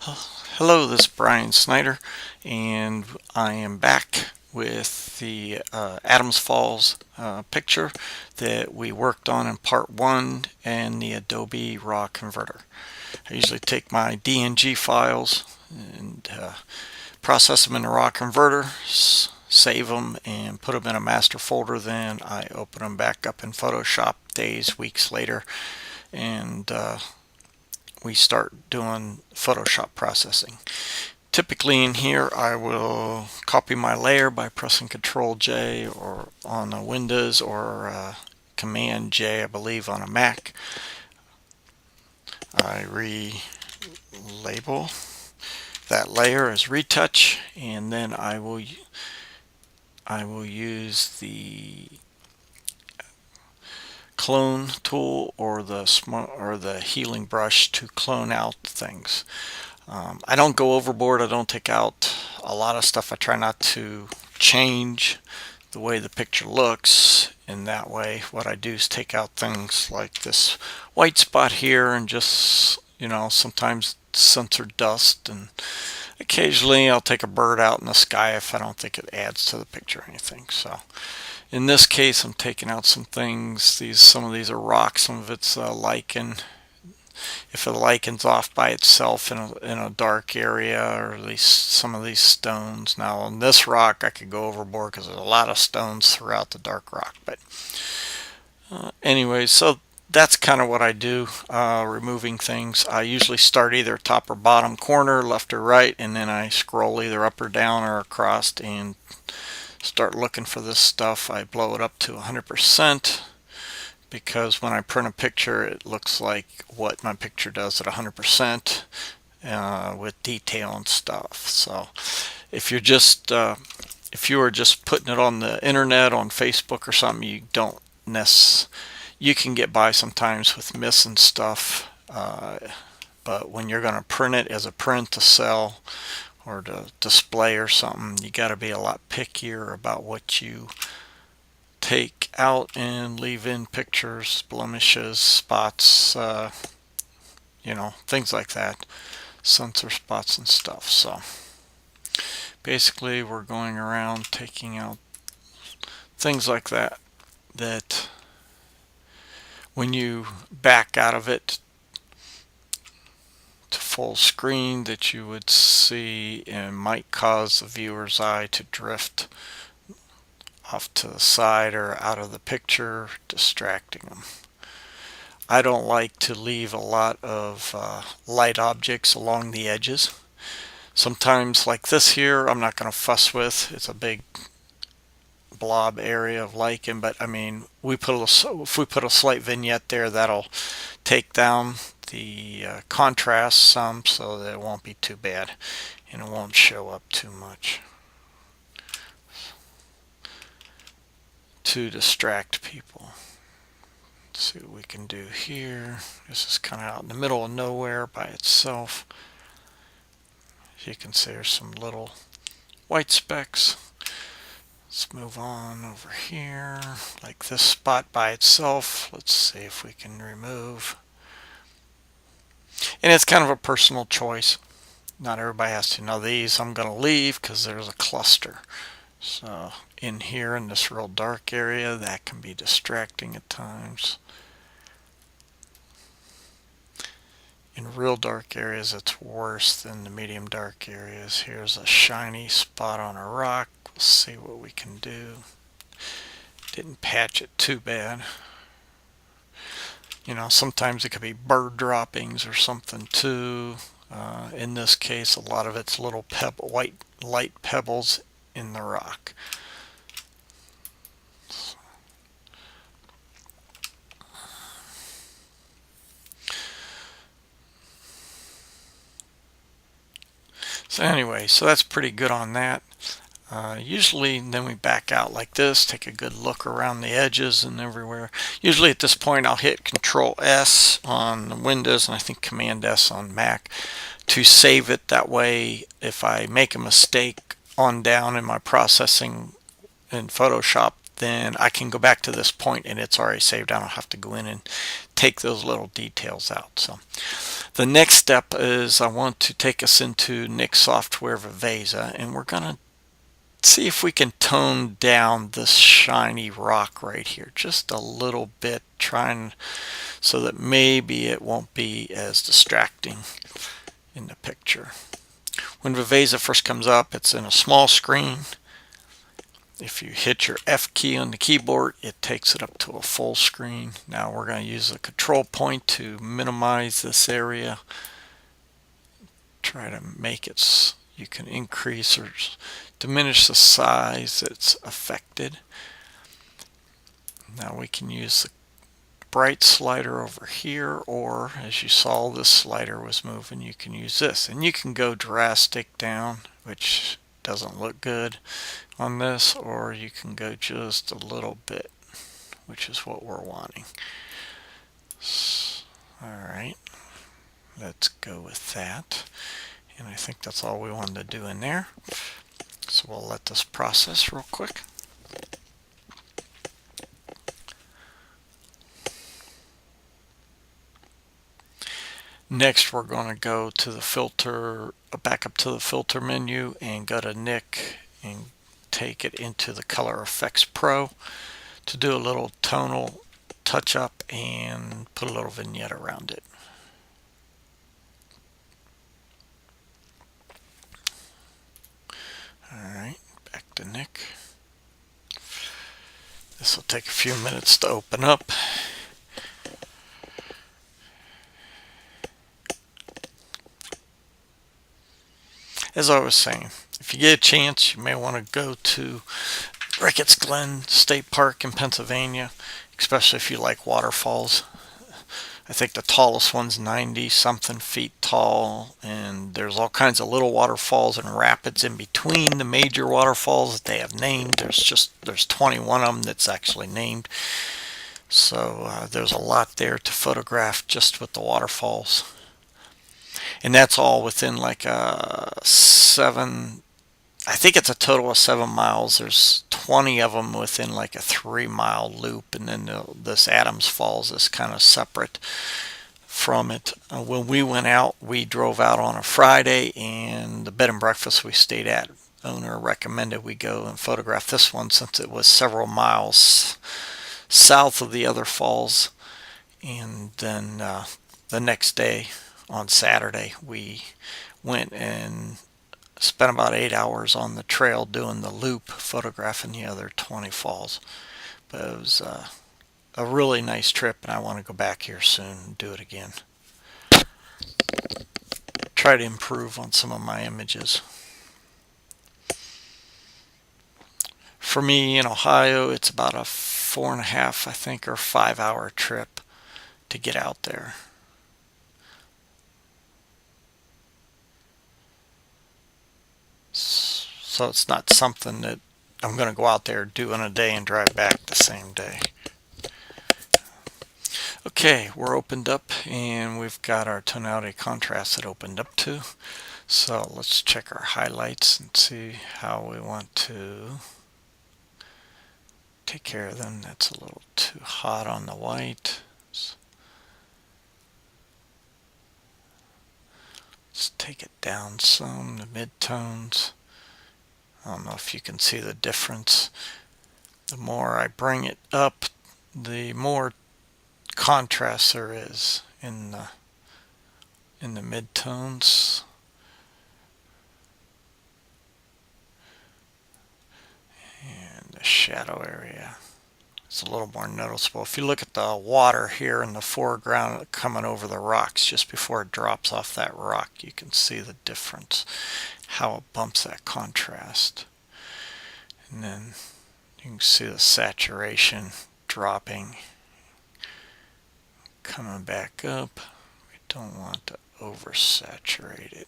Hello, this is Brian Snyder, and I am back with the Adams Falls picture that we worked on in part one and the Adobe RAW converter. I usually take my DNG files and process them in the RAW converter, save them, and put them in a master folder. Then I open them back up in Photoshop days, weeks later, and we start doing Photoshop processing. Typically in here I will copy my layer by pressing Control J or on a Windows or Command J, I believe, on a Mac. I relabel that layer as retouch, and then I will use the clone tool or the healing brush to clone out things. I don't go overboard. I don't take out a lot of stuff. I try not to change the way the picture looks. In that way, what I do is take out things like this white spot here and just, sometimes censor dust, and occasionally I'll take a bird out in the sky if I don't think it adds to the picture or anything. So in this case, I'm taking out some things. Some of these are rocks, some of it's lichen. If the lichen's off by itself in a dark area, or at least some of these stones. Now on this rock I could go overboard because there's a lot of stones throughout the dark rock. But anyway, so that's kind of what I do, removing things. I usually start either top or bottom corner, left or right, and then I scroll either up or down or across and start looking for this stuff. I blow it up to 100%. Because when I print a picture, it looks like what my picture does at 100% with detail and stuff. So if you're just if you are just putting it on the internet, on Facebook or something, you can get by sometimes with missing stuff. But when you're going to print it as a print to sell or to display or something, you got to be a lot pickier about what you take out and leave in pictures, blemishes, spots, things like that, censor spots and stuff. So basically we're going around taking out things like that when you back out of it to full screen, that you would see and might cause the viewer's eye to drift off to the side or out of the picture, distracting them. I don't like to leave a lot of light objects along the edges. Sometimes, like this here, I'm not going to fuss with. It's a big blob area of lichen, but I mean, if we put a slight vignette there, that'll take down the contrast some so that it won't be too bad and it won't show up too much to distract people. Let's see what we can do here. This is kind of out in the middle of nowhere by itself. As you can see, there's some little white specks. Let's move on over here, like this spot by itself. Let's see if we can remove. And it's kind of a personal choice. Not everybody has to know these. I'm going to leave because there's a cluster. So in here in this real dark area, that can be distracting at times. In real dark areas, it's worse than the medium dark areas. Here's a shiny spot on a rock. We'll see what we can do. Didn't patch it too bad. Sometimes it could be bird droppings or something too. In this case, a lot of it's little white light pebbles in the rock. So anyway, so that's pretty good on that. Usually then we back out like this, take a good look around the edges and everywhere. Usually at this point I'll hit Control S on Windows and I think Command S on Mac to save it. That way if I make a mistake on down in my processing in Photoshop, then I can go back to this point and it's already saved. I don't have to go in and take those little details out. So The next step is I want to take us into Nik Software Viveza, and we're going to see if we can tone down this shiny rock right here just a little bit, trying so that maybe it won't be as distracting in the picture. When Viveza first comes up, it's in a small screen. If you hit your F key on the keyboard, it takes it up to a full screen. Now we're going to use the control point to minimize this area. Try to make it, you can increase or diminish the size that's affected. Now we can use the bright slider over here, or as you saw, this slider was moving, you can use this. And you can go drastic down, which doesn't look good on this, or you can go just a little bit, which is what we're wanting. Alright, let's go with that. And I think that's all we wanted to do in there. So we'll let this process real quick. Next, we're going to go to the filter, back up to the filter menu and go to Nik and take it into the Color Effects Pro to do a little tonal touch up and put a little vignette around it. Alright, back to Nik. This will take a few minutes to open up. As I was saying, if you get a chance, you may want to go to Ricketts Glen State Park in Pennsylvania, especially if you like waterfalls. I think the tallest one's 90 something feet tall, and there's all kinds of little waterfalls and rapids in between the major waterfalls that they have named. There's 21 of them that's actually named. So there's a lot there to photograph just with the waterfalls. And that's all within like I think it's a total of 7 miles. There's 20 of them within like a 3-mile loop, and then this Adams Falls is kind of separate from it. When we went out, we drove out on a Friday, and the bed and breakfast we stayed at, owner recommended we go and photograph this one since it was several miles south of the other falls. And then the next day, on Saturday, we went and spent about 8 hours on the trail doing the loop, photographing the other 20 falls. But it was a really nice trip, and I want to go back here soon and do it again. Try to improve on some of my images. For me in Ohio, it's about a 4.5, I think, or 5-hour trip to get out there. So it's not something that I'm going to go out there, do in a day, and drive back the same day. Okay, we're opened up, and we've got our tonality contrast that opened up to. So let's check our highlights and see how we want to take care of them. That's a little too hot on the white. Let's take it down some, the midtones. I don't know if you can see the difference. The more I bring it up, the more contrast there is in the midtones. And the shadow area. It's a little more noticeable. If you look at the water here in the foreground coming over the rocks just before it drops off that rock, you can see the difference, how it bumps that contrast. And then you can see the saturation dropping, coming back up. We don't want to oversaturate it,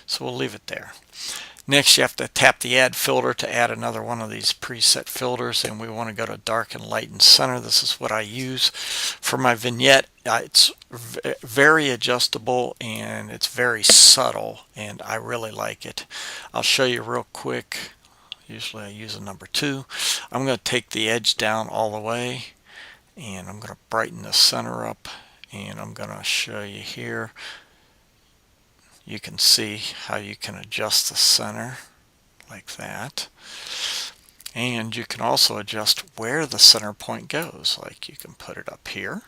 so we'll leave it there. Next, you have to tap the add filter to add another one of these preset filters, and we want to go to dark and light and center. This is what I use for my vignette. It's very adjustable, and it's very subtle, and I really like it. I'll show you real quick. Usually I use a number 2. I'm going to take the edge down all the way, and I'm going to brighten the center up and I'm going to show you here. You can see how you can adjust the center like that. And you can also adjust where the center point goes. Like you can put it up here.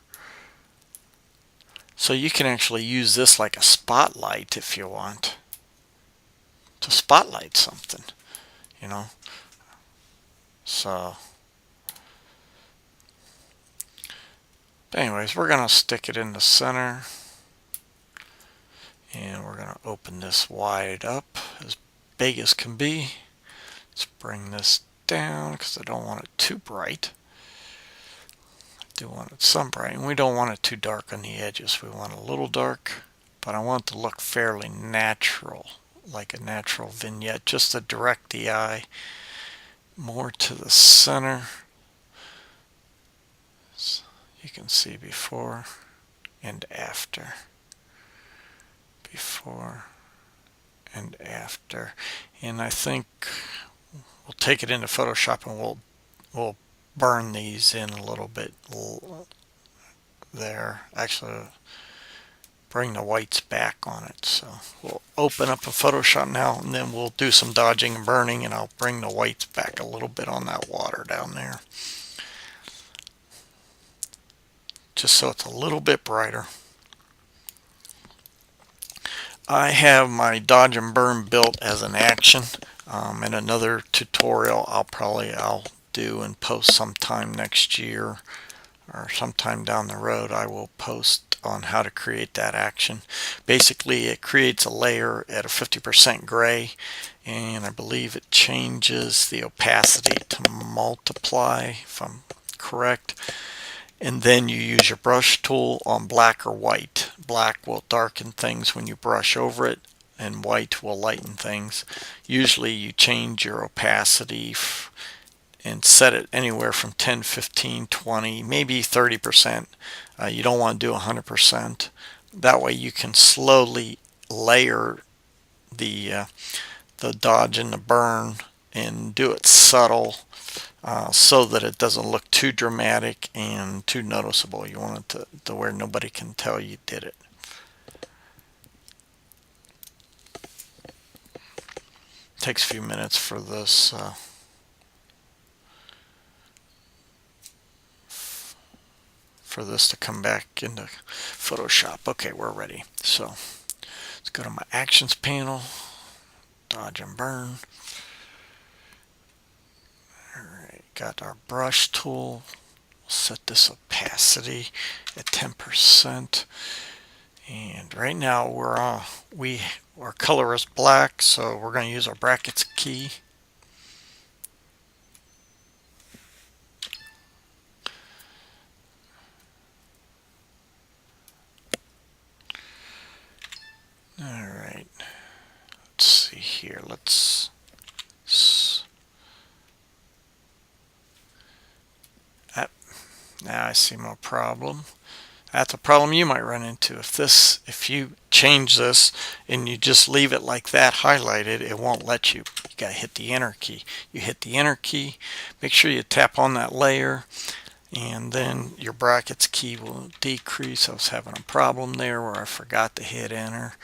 So you can actually use this like a spotlight if you want to spotlight something, you know. So anyways, we're going to stick it in the center. And we're going to open this wide up as big as can be. Let's bring this down because I don't want it too bright. I do want it some bright, and we don't want it too dark on the edges. We want a little dark, but I want it to look fairly natural, like a natural vignette, just to direct the eye more to the center. So you can see before and after. Before and after. And I think we'll take it into Photoshop and we'll burn these in a little bit there. Actually, bring the whites back on it. So we'll open up a Photoshop now, and then we'll do some dodging and burning, and I'll bring the whites back a little bit on that water down there, just so it's a little bit brighter. I have my dodge and burn built as an action. In another tutorial I'll do and post sometime next year or sometime down the road. I will post on how to create that action. Basically, it creates a layer at a 50% gray, and I believe it changes the opacity to multiply, if I'm correct. And then you use your brush tool on black or white. Black will darken things when you brush over it, and white will lighten things. Usually you change your opacity and set it anywhere from 10, 15, 20, maybe 30%. You don't want to do 100%. That way you can slowly layer the dodge and the burn and do it subtle, so that it doesn't look too dramatic and too noticeable. You want it to where nobody can tell you did it. Takes a few minutes for this to come back into Photoshop. Okay, we're ready. So let's go to my actions panel, dodge and burn. Alright, got our brush tool. We'll set this opacity at 10%. And right now our color is black, so we're going to use our brackets key. Alright, let's see here. Now I see my problem. That's a problem you might run into. If you change this and you just leave it like that highlighted, it won't let you. You got to hit the enter key. You hit the enter key, make sure you tap on that layer, and then your brackets key will decrease. I was having a problem there where I forgot to hit enter.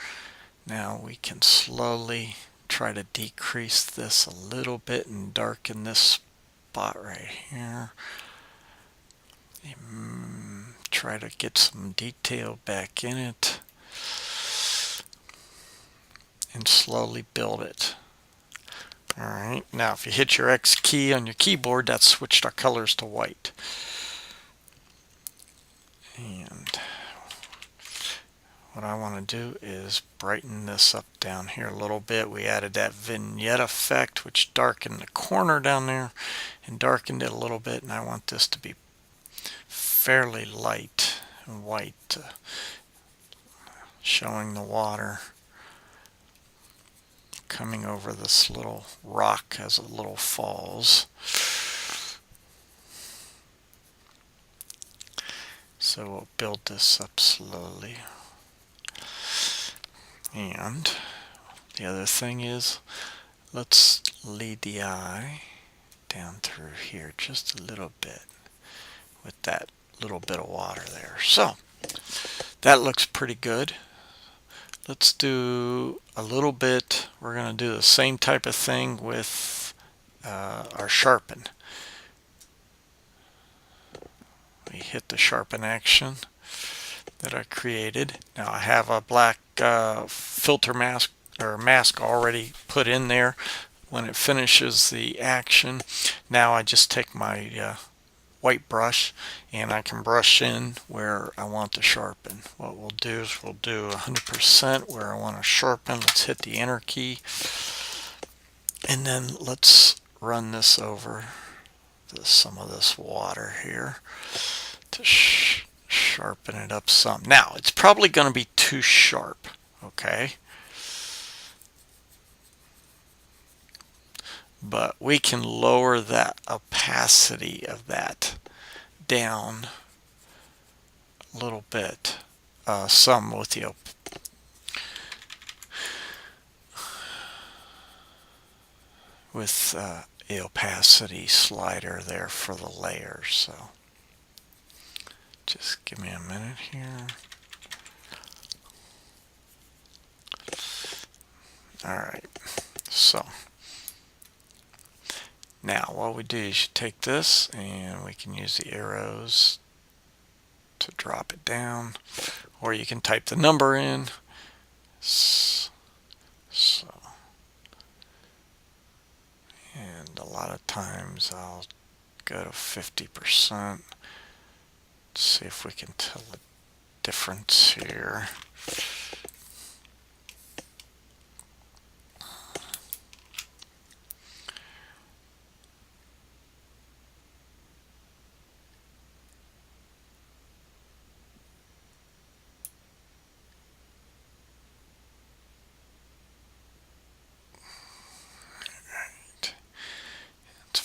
Now we can slowly try to decrease this a little bit and darken this spot right here. Try to get some detail back in it and slowly build it. Alright, now if you hit your X key on your keyboard, that switched our colors to white. And what I want to do is brighten this up down here a little bit. We added that vignette effect, which darkened the corner down there and darkened it a little bit, and I want this to be fairly light and white, showing the water coming over this little rock as it little falls. So we'll build this up slowly. And the other thing is, let's lead the eye down through here just a little bit with that little bit of water there. So That looks pretty good. Let's do a little bit. We're going to do the same type of thing with our Sharpen. We hit the Sharpen action that I created. Now I have a black filter mask or mask already put in there. When it finishes the action, now I just take my white brush and I can brush in where I want to sharpen. What we'll do is we'll do 100% where I want to sharpen. Let's hit the enter key and then let's run this over some of this water here to sharpen it up some. Now it's probably going to be too sharp, okay? But we can lower that opacity of that down a little bit, some with the opacity slider there for the layers. So just give me a minute here. All right, so now what we do is you take this and we can use the arrows to drop it down, or you can type the number in. So, and a lot of times I'll go to 50%. See if we can tell the difference here.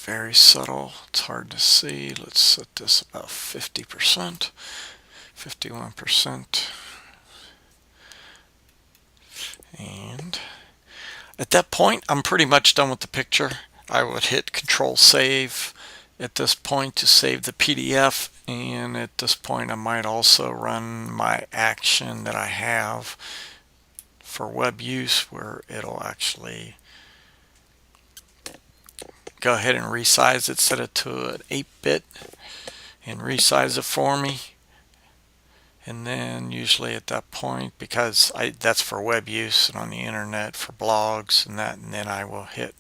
Very subtle, it's hard to see. Let's set this about 50%, 51%. And at that point, I'm pretty much done with the picture. I would hit Control Save at this point to save the PDF. And at this point, I might also run my action that I have for web use where it'll actually go ahead and resize it, set it to an 8-bit and resize it for me. And then usually at that point, because that's for web use and on the internet for blogs and that, and then I will hit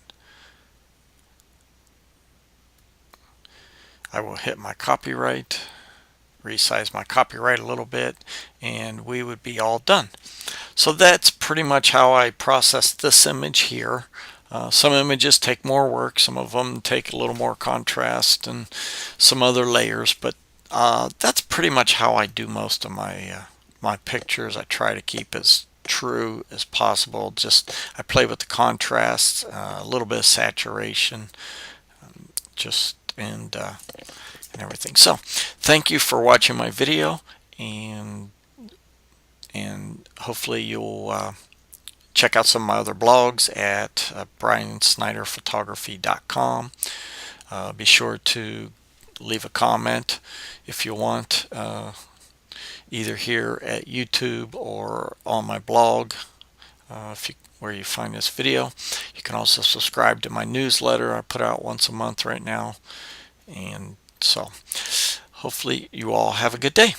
my copyright, resize my copyright a little bit, and we would be all done. So that's pretty much how I process this image here. Some images take more work, some of them take a little more contrast and some other layers, but that's pretty much how I do most of my my pictures. I try to keep as true as possible. Just I play with the contrast, a little bit of saturation, and everything. So thank you for watching my video, and hopefully you'll check out some of my other blogs at briansnyderphotography.com. Be sure to leave a comment if you want, either here at YouTube or on my blog where you find this video. You can also subscribe to my newsletter. I put out once a month right now. And so hopefully you all have a good day.